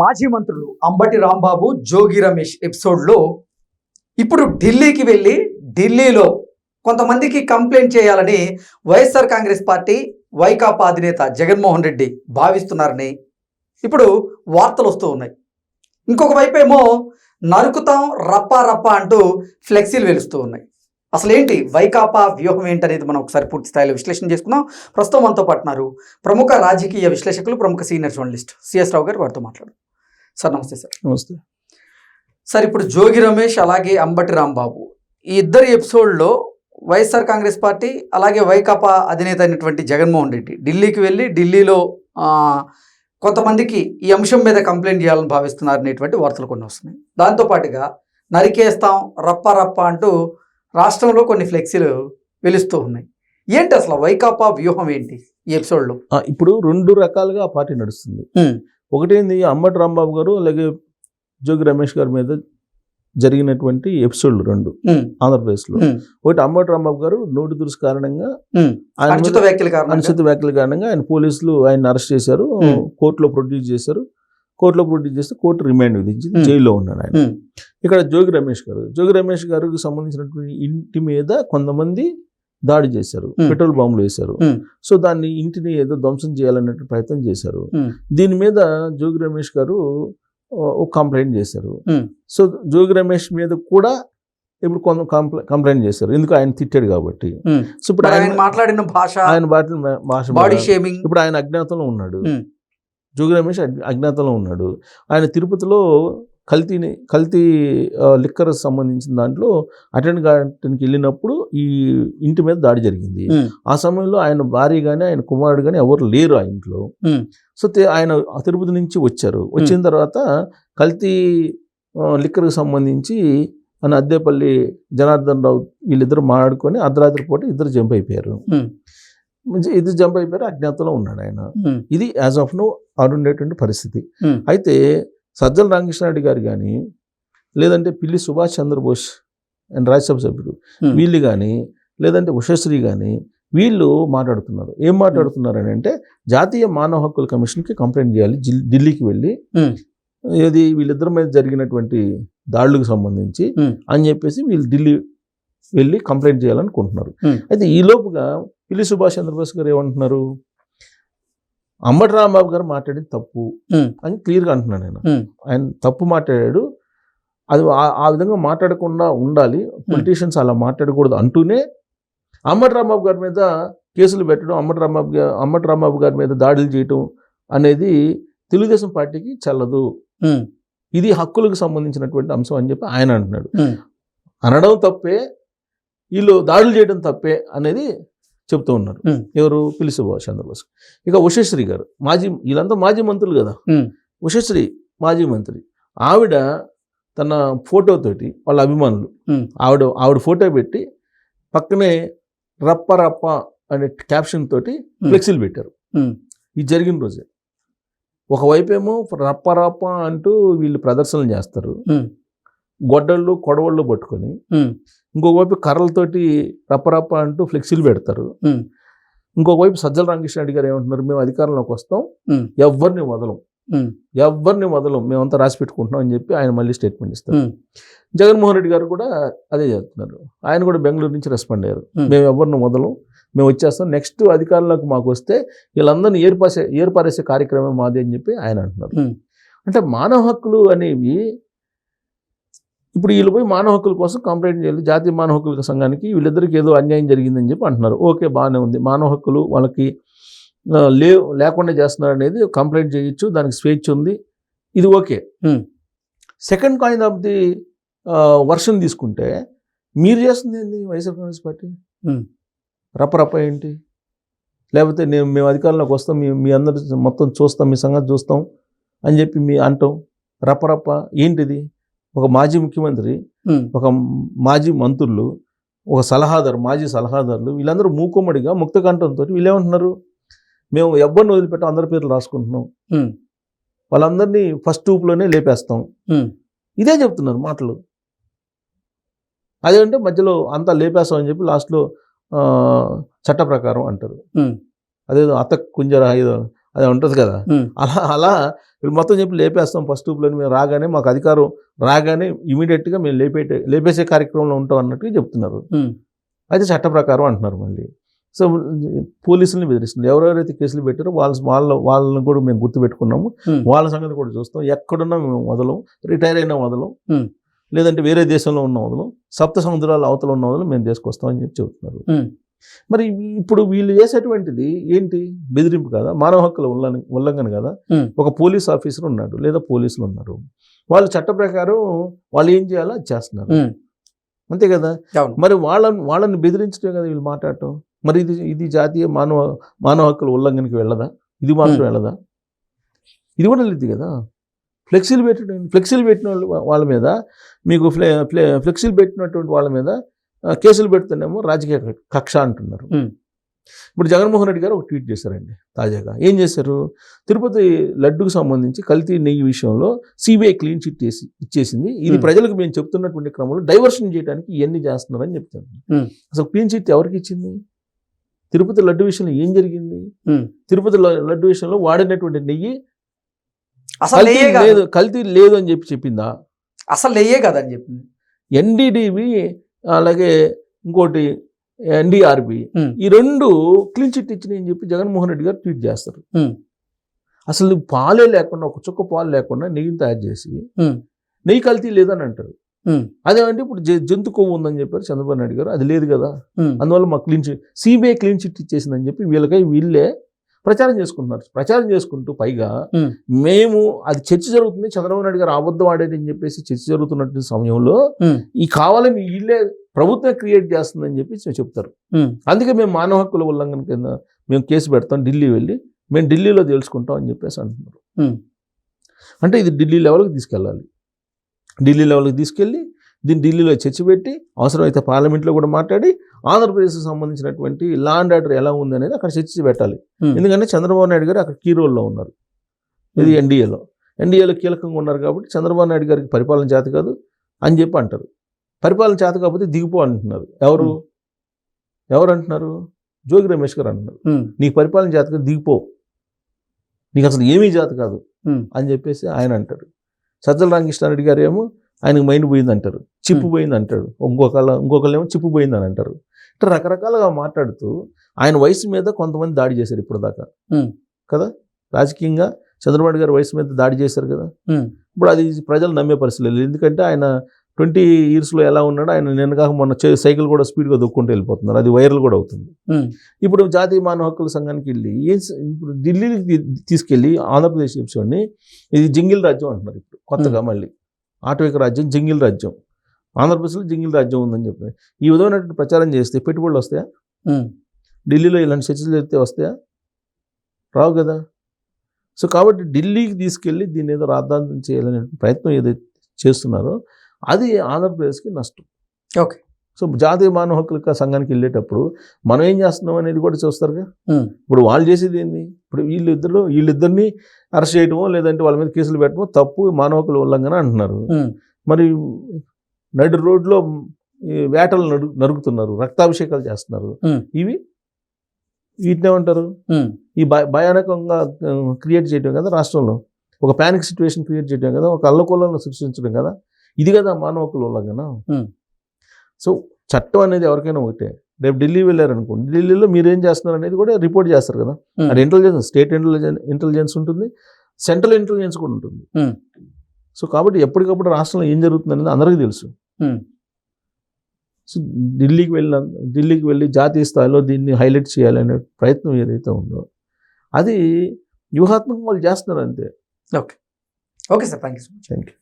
మాజీ మంత్రులు అంబటి రాంబాబు, జోగి రమేష్ ఎపిసోడ్లో ఇప్పుడు ఢిల్లీకి వెళ్ళి ఢిల్లీలో కొంతమందికి కంప్లైంట్ చేయాలని వైఎస్ఆర్ కాంగ్రెస్ పార్టీ వైకాపా అధినేత జగన్మోహన్ రెడ్డి భావిస్తున్నారని ఇప్పుడు వార్తలు వస్తూ ఉన్నాయి. ఇంకొక వైపు ఏమో నరుకుతాం రప్పా రప్పా అంటూ ఫ్లెక్సీలు వెలుస్తూ ఉన్నాయి. అసలు ఏంటి వైకాపా వ్యూహం ఏంటనేది మనం ఒకసారి పూర్తి స్థాయిలో విశ్లేషణ చేసుకుందాం. ప్రస్తుతం మనతో పాటున్నారు ప్రముఖ రాజకీయ విశ్లేషకులు, ప్రముఖ సీనియర్ జర్నలిస్ట్ సిఎస్ రావు గారు. వారితో మాట్లాడు. సార్ నమస్తే. సార్ నమస్తే. సార్, ఇప్పుడు జోగి రమేష్ అలాగే అంబటి రాంబాబు ఈ ఇద్దరి ఎపిసోడ్లో వైఎస్ఆర్ కాంగ్రెస్ పార్టీ అలాగే వైకాపా అధినేత అయినటువంటి జగన్మోహన్ రెడ్డి ఢిల్లీకి వెళ్ళి ఢిల్లీలో కొంతమందికి ఈ అంశం మీద కంప్లైంట్ చేయాలని భావిస్తున్నారు అనేటువంటి వార్తలు కొన్ని వస్తున్నాయి. దాంతోపాటుగా నరికేస్తాం రప్ప రప్ప అంటూ రాష్ట్రంలో కొన్ని ఫ్లెక్సీలు వెలుస్తూ ఉన్నాయి. ఏంటి అసలు వైకాపా వ్యూహం ఏంటి ఈ ఎపిసోడ్లో? ఇప్పుడు రెండు రకాలుగా ఆ పార్టీ నడుస్తుంది. ఒకటేంది అంబటి రాంబాబు గారు అలాగే జోగి రమేష్ గారి మీద జరిగినటువంటి ఎపిసోడ్లు రెండు ఆంధ్రప్రదేశ్లో. ఒకటి అంబటి రాంబాబు గారు నోటి దురుసు కారణంగా, అనుచిత వ్యాఖ్యల కారణంగా ఆయన పోలీసులు ఆయన అరెస్ట్ చేశారు, కోర్టులో ప్రొడ్యూస్ చేశారు. కోర్టులో ప్రొడ్యూస్ చేస్తే కోర్టు రిమాండ్ విధించి జైల్లో ఉన్నాడు ఆయన. ఇక్కడ జోగి రమేష్ గారికి సంబంధించినటువంటి ఇంటి మీద కొంతమంది దాడి చేశారు, పెట్రోల్ బాంబులు వేశారు. సో దాన్ని ఇంటిని ఏదో ధ్వంసం చేయాలనే ప్రయత్నం చేశారు. దీని మీద జోగి రమేష్ గారు ఒక కంప్లైంట్ చేశారు. సో జోగి రమేష్ మీద కూడా ఇప్పుడు కొంత కంప్లైంట్ చేశారు, ఎందుకు ఆయన తిట్టాడు కాబట్టి. సో ఇప్పుడు ఆయన మాట్లాడిన భాష బాడీ షేమింగ్. ఇప్పుడు ఆయన అజ్ఞాతంలో ఉన్నాడు. జోగి రమేష్ అజ్ఞాతంలో ఉన్నాడు. ఆయన తిరుపతిలో కల్తీ లిక్కర్ సంబంధించిన దాంట్లో అటెండ్ కావడానికి వెళ్ళినప్పుడు ఈ ఇంటి మీద దాడి జరిగింది. ఆ సమయంలో ఆయన భార్య కానీ ఆయన కుమారుడు కానీ ఎవరు లేరు ఆ ఇంట్లో. సో ఆయన తిరుపతి నుంచి వచ్చారు. వచ్చిన తర్వాత కల్తీ లిక్కర్కి సంబంధించి ఆయన అద్దేపల్లి జనార్దన్ రావు వీళ్ళిద్దరు మాట్లాడుకొని అర్ధరాత్రి పూట ఇద్దరు జంప్ అయిపోయారు. అజ్ఞాతంలో ఉన్నాడు ఆయన. ఇది యాజ్ ఆఫ్ నో ఆడుండేటువంటి పరిస్థితి. అయితే సజ్జల రామకృష్ణారెడ్డి గారు కానీ, లేదంటే పిల్లి సుభాష్ చంద్రబోస్ అండ్ రాజ్యసభ సభ్యుడు వీళ్ళు కానీ, లేదంటే ఉషశ్రీ కానీ వీళ్ళు మాట్లాడుతున్నారు. ఏం మాట్లాడుతున్నారు అని అంటే, జాతీయ మానవ హక్కుల కమిషన్కి కంప్లైంట్ చేయాలి ఢిల్లీకి వెళ్ళి, ఏది వీళ్ళిద్దరి మీద జరిగినటువంటి దాడులకు సంబంధించి అని చెప్పేసి వీళ్ళు ఢిల్లీ వెళ్ళి కంప్లైంట్ చేయాలనుకుంటున్నారు. అయితే ఈ లోపుగా పిల్లి సుభాష్ చంద్రబోస్ గారు ఏమంటున్నారు, అంబటి రాంబాబు గారు మాట్లాడింది తప్పు అని క్లియర్గా అంటున్నాను నేను. ఆయన తప్పు మాట్లాడాడు, అది ఆ విధంగా మాట్లాడకుండా ఉండాలి, పొలిటీషియన్స్ అలా మాట్లాడకూడదు అంటూనే అంబటి రాంబాబు గారి మీద కేసులు పెట్టడం, అంబటి రాంబాబు గారి మీద దాడులు చేయటం అనేది తెలుగుదేశం పార్టీకి చెల్లదు, ఇది హక్కులకు సంబంధించినటువంటి అంశం అని చెప్పి ఆయన అంటున్నాడు. అనడం తప్పే, వీళ్ళు దాడులు చేయడం తప్పే అనేది చెప్తూ ఉన్నారు. ఎవరు? పిల్లి సుభాష్ చంద్రబోస్. ఇక ఉషశ్రీ గారు వీళ్ళంతా మాజీ మంత్రులు కదా. ఉషశ్రీ మాజీ మంత్రి. ఆవిడ తన ఫోటోతోటి వాళ్ళ అభిమానులు ఆవిడ ఫోటో పెట్టి పక్కనే రప్ప రప్ప అనే క్యాప్షన్ తోటి ఫ్లెక్సీలు పెట్టారు. ఇది జరిగిన రోజే. ఒకవైపు ఏమో రప్ప రప్ప అంటూ వీళ్ళు ప్రదర్శనలు చేస్తారు, గొడ్డళ్ళు కొడవళ్ళు పట్టుకొని. ఇంకొక వైపు కర్రలతోటి రప్పరప్ప అంటూ ఫ్లెక్సీలు పెడతారు. ఇంకొక వైపు సజ్జల రామకృష్ణారెడ్డి గారు ఏమంటున్నారు, మేము అధికారంలోకి వస్తాం, ఎవరిని వదలం, మేమంతా రాసి పెట్టుకుంటున్నాం అని చెప్పి ఆయన మళ్ళీ స్టేట్మెంట్ ఇస్తారు. జగన్మోహన్ రెడ్డి గారు కూడా అదే చేస్తున్నారు. ఆయన కూడా బెంగళూరు నుంచి రెస్పాండ్ అయ్యారు, మేము ఎవరిని వదలం, మేము వచ్చేస్తాం, నెక్స్ట్ అధికారంలోకి మాకు వస్తే వీళ్ళందరినీ ఏర్పారేసే కార్యక్రమం మాది అని చెప్పి ఆయన అంటున్నారు. అంటే మానవ హక్కులు అనేవి ఇప్పుడు వీళ్ళు పోయి మానవ హక్కుల కోసం కంప్లైంట్ చేయాలి జాతీయ మానవ హక్కుల సంఘానికి, వీళ్ళిద్దరికి ఏదో అన్యాయం జరిగిందని చెప్పి అంటున్నారు. ఓకే, బాగానే ఉంది, మానవ హక్కులు వాళ్ళకి లేకుండా చేస్తున్నారు అనేది కంప్లైంట్ చేయొచ్చు, దానికి స్వేచ్ఛ ఉంది, ఇది okay. Second coin of the version తీసుకుంటే మీరు చేస్తుంది ఏంటి వైఎస్ఆర్ కాంగ్రెస్ పార్టీ? రప్పరప్ప ఏంటి? లేకపోతే మేము అధికారంలోకి వస్తాం, మీ అందరు మొత్తం చూస్తాం, మీ సంగతి చూస్తాం అని చెప్పి అంటాం. రప్పరప్ప ఏంటిది? ఒక మాజీ ముఖ్యమంత్రి, ఒక మాజీ మంత్రులు, ఒక మాజీ సలహాదారులు వీళ్ళందరూ మూకుమ్మడిగా ముక్తకంఠంతో వీళ్ళేమంటున్నారు, మేము ఎవరిని వదిలిపెట్టాం, అందరి పేర్లు రాసుకుంటున్నాం, వాళ్ళందరినీ ఫస్ట్ టూప్లోనే లేపేస్తాం, ఇదే చెప్తున్నారు మాటలు. అదేంటే మధ్యలో అంతా లేపేస్తాం అని చెప్పి లాస్ట్లో చట్ట ప్రకారం అంటారు. అదేదో అత కుంజర ఏదో అది ఉంటుంది కదా, అలా వీళ్ళు మొత్తం చెప్పి లేపేస్తాం ఫస్ట్ గ్రూప్లో, మేము రాగానే మాకు అధికారం రాగానే ఇమీడియట్గా మేము లేపేసే కార్యక్రమంలో ఉంటాం అన్నట్టుగా చెప్తున్నారు. అయితే చట్ట ప్రకారం అంటున్నారు మళ్ళీ. సో పోలీసులను బెదిరిస్తున్నారు. ఎవరెవరైతే కేసులు పెట్టారో వాళ్ళని కూడా మేము గుర్తుపెట్టుకున్నాము, వాళ్ళ సంగతి కూడా చూస్తాం, ఎక్కడున్నా మేము వదలం, రిటైర్ అయినా వదలం, లేదంటే వేరే దేశంలో ఉన్న వదలం, సప్త సముద్రాల అవతల ఉన్న వదలం మేము చేసుకొస్తామని చెప్పి చెబుతున్నారు. మరి ఇప్పుడు వీళ్ళు చేసేటువంటిది ఏంటి? బెదిరింపు కదా, మానవ హక్కుల ఉల్లంఘన కదా. ఒక పోలీస్ ఆఫీసర్ ఉన్నాడు లేదా పోలీసులు ఉన్నారు, వాళ్ళు చట్ట ప్రకారం వాళ్ళు ఏం చేయాలో అది చేస్తున్నారు, అంతే కదా. మరి వాళ్ళని బెదిరించడం కదా వీళ్ళు మాట్లాడటం. మరి ఇది జాతీయ మానవ హక్కుల ఉల్లంఘనకి వెళ్ళదా? ఇది మాత్రం వెళ్ళదా? ఇది కూడా లేదు కదా. ఫ్లెక్సీలు పెట్టిన వాళ్ళ మీద, మీకు ఫ్లెక్సీలు పెట్టినటువంటి వాళ్ళ మీద కేసులు పెడుతున్నామో రాజకీయ కక్ష అంటున్నారు. ఇప్పుడు జగన్మోహన్ రెడ్డి గారు ఒక ట్వీట్ చేశారండి తాజాగా. ఏం చేశారు? తిరుపతి లడ్డుకు సంబంధించి కల్తీ నెయ్యి విషయంలో సిబిఐ క్లీన్ చిట్ ఇచ్చేసింది, ఇది ప్రజలకు మేము చెప్తున్నటువంటి క్రమంలో డైవర్షన్ చేయడానికి ఇవన్నీ చేస్తున్నారని చెప్తాను. అసలు క్లీన్ చిట్ ఎవరికి ఇచ్చింది? తిరుపతి లడ్డు విషయంలో ఏం జరిగింది? తిరుపతి లడ్డు విషయంలో వాడినటువంటి నెయ్యి కల్తీ లేదు అని చెప్పిందా? అసలు నెయ్యే కదని చెప్పింది. ఎన్డీడీబీ అలాగే ఇంకోటి ఎన్డీఆర్బి, ఈ రెండు క్లీన్ చిట్ ఇచ్చినాయి అని చెప్పి జగన్మోహన్ రెడ్డి గారు ట్వీట్ చేస్తారు. అసలు పాలే లేకుండా, ఒక చుక్క పాలు లేకుండా నెయ్యిని తయారు చేసి నెయ్యి కల్తీ లేదని అంటారు. అదేమంటే ఇప్పుడు జంతు కొవ్వు ఉందని చెప్పారు చంద్రబాబు నాయుడు గారు, అది లేదు కదా, అందువల్ల మాకు clean chit, CBI clean chit ఇచ్చేసిందని చెప్పి వీళ్ళే ప్రచారం చేసుకుంటున్నారు. ప్రచారం చేసుకుంటూ పైగా మేము అది చర్చ జరుగుతుంది, చంద్రబాబు నాయుడు గారు అబద్ధం ఆడేదని చెప్పేసి చర్చ జరుగుతున్నటువంటి సమయంలో ఈ కావాలని వీళ్ళే ప్రభుత్వం క్రియేట్ చేస్తుందని చెప్పి చెప్తారు. అందుకే మేము మానవ హక్కుల ఉల్లంఘన కింద మేము కేసు పెడతాం, ఢిల్లీ వెళ్ళి మేము ఢిల్లీలో తెలుసుకుంటాం అని చెప్పేసి అంటున్నారు. అంటే ఇది ఢిల్లీ లెవెల్కి తీసుకెళ్ళాలి. ఢిల్లీ లెవెల్కి తీసుకెళ్ళి దీన్ని ఢిల్లీలో చర్చ పెట్టి అవసరమైతే పార్లమెంట్లో కూడా మాట్లాడి ఆంధ్రప్రదేశ్కి సంబంధించినటువంటి లా అండ్ ఆర్డర్ ఎలా ఉంది అనేది అక్కడ చర్చ పెట్టాలి. ఎందుకంటే చంద్రబాబు నాయుడు గారు అక్కడ కీ రోల్లో ఉన్నారు. ఇది ఎన్డీఏలో కీలకంగా ఉన్నారు కాబట్టి చంద్రబాబు నాయుడు గారికి పరిపాలన చేత కాదు అని చెప్పి అంటారు. పరిపాలన చేత కాకపోతే దిగిపో అంటున్నారు. ఎవరు అంటున్నారు? జోగి రమేష్ గారు అంటున్నారు, నీకు పరిపాలన చేత కాదు, దిగిపో, నీకు అసలు ఏమీ చేత కాదు అని చెప్పేసి ఆయన అంటారు. సజ్జల రామకృష్ణారెడ్డి గారు ఏమో ఆయనకు మైండ్ పోయింది అంటారు, చిప్పు పోయింది అంటాడు, ఇంకొకళ్ళేమో చిప్పు పోయింది అని అంటారు. ఇట్లా రకరకాలుగా మాట్లాడుతూ ఆయన వయసు మీద కొంతమంది దాడి చేశారు ఇప్పుడు దాకా కదా. రాజకీయంగా చంద్రబాబు గారి వయసు మీద దాడి చేశారు కదా. ఇప్పుడు అది ప్రజలు నమ్మే పరిస్థితి లేదు. ఎందుకంటే ఆయన 20 yearsలో ఎలా ఉన్నాడో, ఆయన నిన్నగాక మొన్న సైకిల్ కూడా స్పీడ్గా దొక్కుంటూ వెళ్ళిపోతున్నారు, అది వైరల్ కూడా అవుతుంది. ఇప్పుడు జాతీయ మానవ హక్కుల సంఘానికి వెళ్ళి ఇప్పుడు ఢిల్లీకి తీసుకెళ్ళి ఆంధ్రప్రదేశ్ ఎపిసోడ్ని ఇది జింగిల్ రాజ్యం అంటున్నారు. ఇప్పుడు కొత్తగా మళ్ళీ ఆటవిక రాజ్యం, జింగిల్ రాజ్యం, ఆంధ్రప్రదేశ్లో జింగిల్ రాజ్యం ఉందని చెప్పి ఈ విధమైనటువంటి ప్రచారం చేస్తే పెట్టుబడులు వస్తాయా? ఢిల్లీలో ఇలాంటి చర్చలు జరిగితే వస్తాయా? రావు కదా. సో కాబట్టి ఢిల్లీకి తీసుకెళ్ళి దీన్ని ఏదో రాద్ధాంతం చేయాలనే ప్రయత్నం ఏదైతే చేస్తున్నారో అది ఆంధ్రప్రదేశ్కి నష్టం. ఓకే. సో జాతీయ మానవ హక్కుల సంఘానికి వెళ్ళేటప్పుడు మనం ఏం చేస్తున్నాం అనేది కూడా చూస్తారుగా. ఇప్పుడు వాళ్ళు చేసేది ఏంది? ఇప్పుడు వీళ్ళిద్దరిని అరెస్ట్ చేయటమో లేదంటే వాళ్ళ మీద కేసులు పెట్టడమో తప్పు, మానవ హక్కుల ఉల్లంఘన అంటున్నారు. మరి నడి రోడ్లో వేటలు నరుకుతున్నారు, రక్తాభిషేకాలు చేస్తున్నారు. వీటిని ఏమంటారు? ఈ భయానకంగా క్రియేట్ చేయడం కదా, రాష్ట్రంలో ఒక ప్యానిక్ సిచ్యువేషన్ క్రియేట్ చేయడం కదా, ఒక అల్లకొల్లను సృష్టించడం కదా. ఇది కదా మానవ హక్కుల ఉల్లంఘన. సో చట్టం అనేది ఎవరికైనా ఒకటే. రేపు ఢిల్లీ వెళ్ళారనుకోండి, ఢిల్లీలో మీరేం చేస్తున్నారు అనేది కూడా రిపోర్ట్ చేస్తారు కదా. అది ఇంటెలిజెన్స్, స్టేట్ ఇంటెలిజెన్స్ ఉంటుంది, సెంట్రల్ ఇంటెలిజెన్స్ కూడా ఉంటుంది. సో కాబట్టి ఎప్పటికప్పుడు రాష్ట్రంలో ఏం జరుగుతుంది అనేది అందరికీ తెలుసు. సో ఢిల్లీకి వెళ్ళి జాతీయ స్థాయిలో దీన్ని హైలైట్ చేయాలనే ప్రయత్నం ఏదైతే ఉందో అది వ్యూహాత్మకంగా వాళ్ళు చేస్తున్నారు అంతే. Okay sir, thank you.